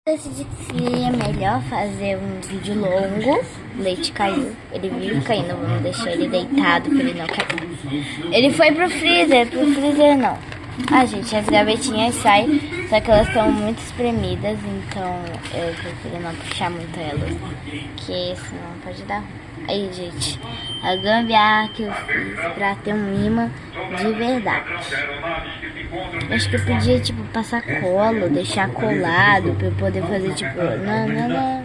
Decidi que seria melhor fazer um vídeo longo. O leite caiu, ele vive caindo, vamos deixar ele deitado para ele não cair. Ele foi pro freezer não. Ah, gente, as gavetinhas saem, só que elas estão muito espremidas, então eu prefiro não puxar muito elas, porque senão pode dar ruim. Aí, gente, a gambiarra que eu fiz pra ter um imã de verdade. Acho que eu podia, tipo, passar cola, deixar colado pra eu poder fazer, tipo, não.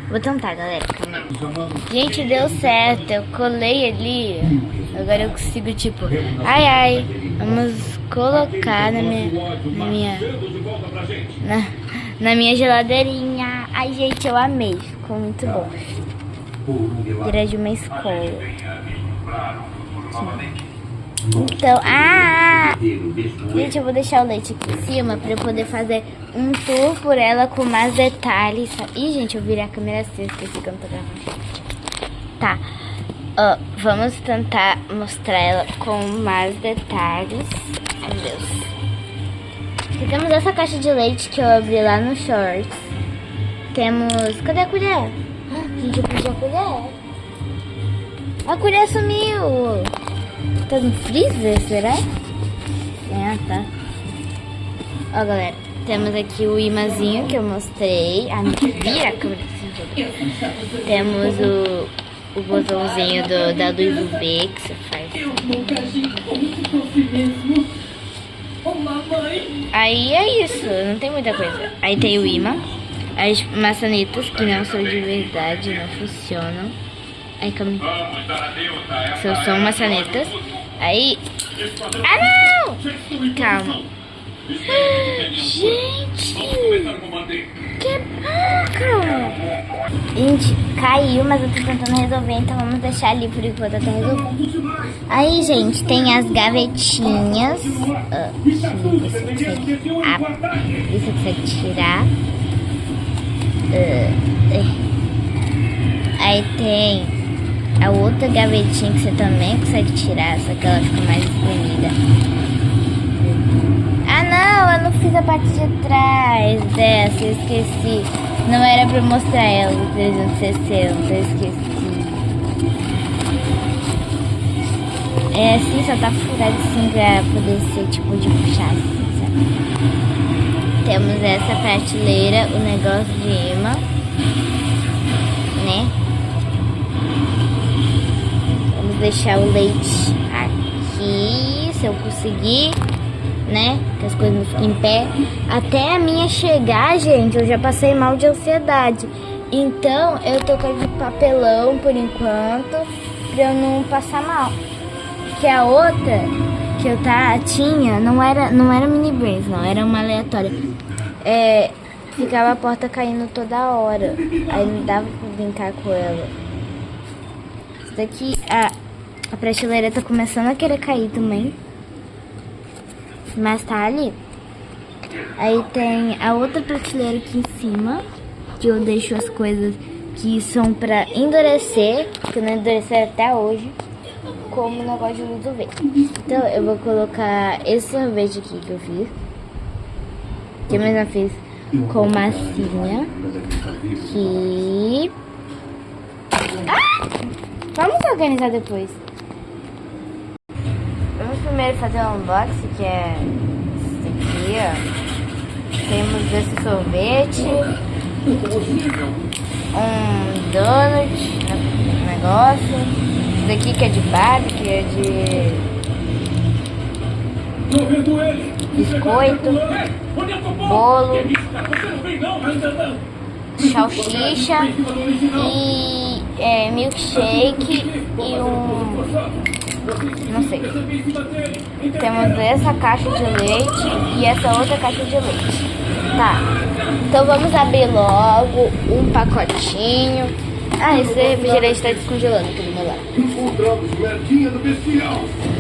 Vou tentar, galera, calma aí. Gente, deu certo, eu colei ali. Agora eu consigo, tipo, vamos colocar na minha geladeirinha. Ai, gente, eu amei, ficou muito bom. Vira de uma escola. Então, gente, eu vou deixar o leite aqui em cima pra eu poder fazer um tour por ela com mais detalhes. Ih, gente, eu virei a câmera assim, esqueci que eu não tô gravando. Tá, vamos tentar mostrar ela com mais detalhes. Meu Deus. Aqui temos essa caixa de leite que eu abri lá no Shorts. Temos... Cadê a colher? Gente, eu perdi a colher. A colher sumiu. Tá no freezer, será? Tá. Ó, galera, temos aqui o imãzinho que eu mostrei. Vira a câmera assim. Temos o botãozinho da luz UV que você faz. Aí é isso, não tem muita coisa. Aí tem o imã. As maçanetas que não são de verdade, não funcionam. Aí, calma aí. São maçanetas. Aí... não! Calma. Gente! Calma. Gente, caiu, mas eu tô tentando resolver, então vamos deixar ali por enquanto até resolver. Aí, gente, tem as gavetinhas. Isso consegue tirar. Aí tem a outra gavetinha que você também consegue tirar, só que ela fica mais espremida. Não, eu não fiz a parte de trás dessa, eu esqueci. Não era pra mostrar ela do 360, eu esqueci. É assim, só tá furado assim pra poder ser tipo de puxar assim, sabe? Temos essa prateleira, o negócio de imã, né? Vamos deixar o leite aqui, se eu conseguir, né? Que as coisas não fiquem em pé. Até a minha chegar, gente, eu já passei mal de ansiedade. Então, eu tô com de papelão por enquanto, pra eu não passar mal. Que a outra que eu tinha não era mini brains, não, era uma aleatória. Ficava a porta caindo toda hora. Aí não dava pra brincar com ela. Isso daqui, a prateleira tá começando a querer cair também. Mas tá ali. Aí tem a outra prateleira aqui em cima, que eu deixo as coisas que são pra endurecer, que não endurecer até hoje, como o negócio de luz UV. Então eu vou colocar esse sorvete aqui que eu fiz, que eu mesma fiz com massinha. Aqui. Vamos organizar depois. Vamos primeiro fazer um unboxing, que é esse aqui, ó. Temos esse sorvete, um donut, negócio. Esse daqui que é de Barbie, que é de biscoito, bolo, salsicha e milkshake e não sei. Temos essa caixa de leite e essa outra caixa de leite. Tá, então vamos abrir logo um pacotinho. Esse refrigerante tá descongelando aqui do meu lado. Vamos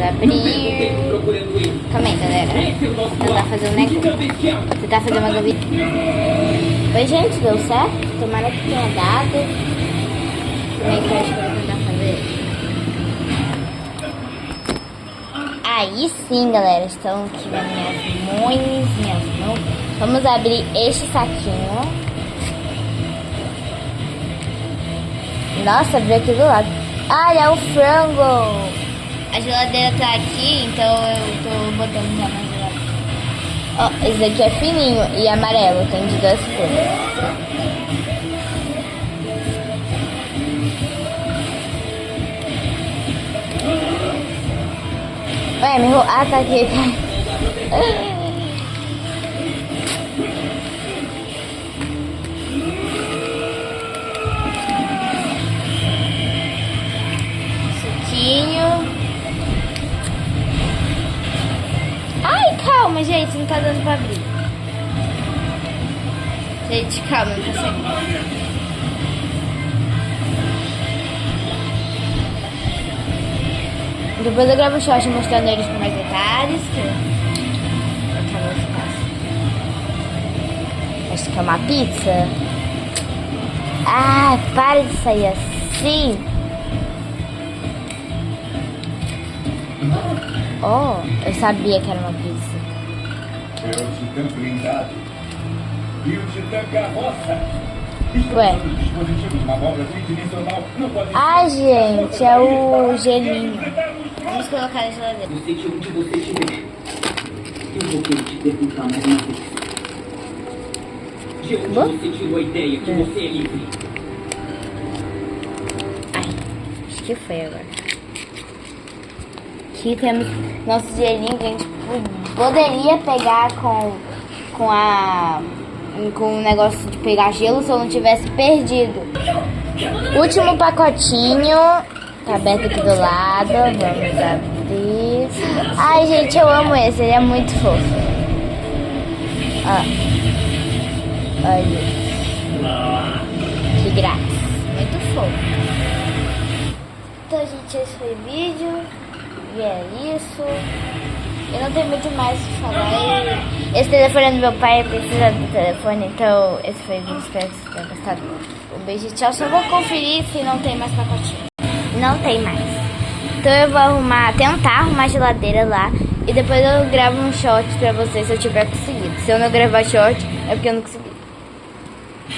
abrir. Calma aí, galera. Tentar fazer um negócio. Tentar fazer uma gavetinha. Oi, gente, deu certo? Tomara que tenha dado. Como é que eu acho que eu vou tentar fazer? Aí sim, galera, estão aqui nas minhas mãos. Vamos abrir este saquinho. Nossa, abriu aqui do lado. Ah, é o frango. A geladeira tá aqui, então eu tô botando já na geladeira. Ó, esse daqui é fininho e amarelo, tem de 2 cores. Ué, me enrolou. Ah, tá aqui. Suquinho. Ai, calma, gente. Não tá dando pra abrir. Gente, calma, não tá saindo. Depois eu gravo um short mostrando eles com mais detalhes. Acho que é uma pizza. Ah, para de sair assim. Oh, eu sabia que era uma pizza. É o Titã blindado. E o Titã carroça. Ué. Ai, gente, é o gelinho. Vamos colocar na geladeira. Você tinha onde você estiver. Eu vou querer te perguntar mais uma vez. De onde você tirou a ideia que você é livre? Ai, acho que foi agora. Aqui temos nosso gelinho que a gente poderia pegar com o negócio de pegar gelo se eu não tivesse perdido. Último pacotinho. Tá aberto aqui do lado. Vamos abrir. Ai, gente, eu amo esse. Ele é muito fofo. Ó. Olha. Que graça. Muito fofo. Então, gente, esse foi o vídeo. E é isso. Eu não tenho muito mais o que falar. Esse telefone é do meu pai, precisa do telefone. Então, esse foi o vídeo. Espero que vocês tenham gostado. Um beijo e tchau. Só vou conferir se não tem mais pacotinho. Não tem mais. Então eu vou tentar arrumar a geladeira lá. E depois eu gravo um short pra vocês se eu tiver conseguido. Se eu não gravar short, é porque eu não consegui.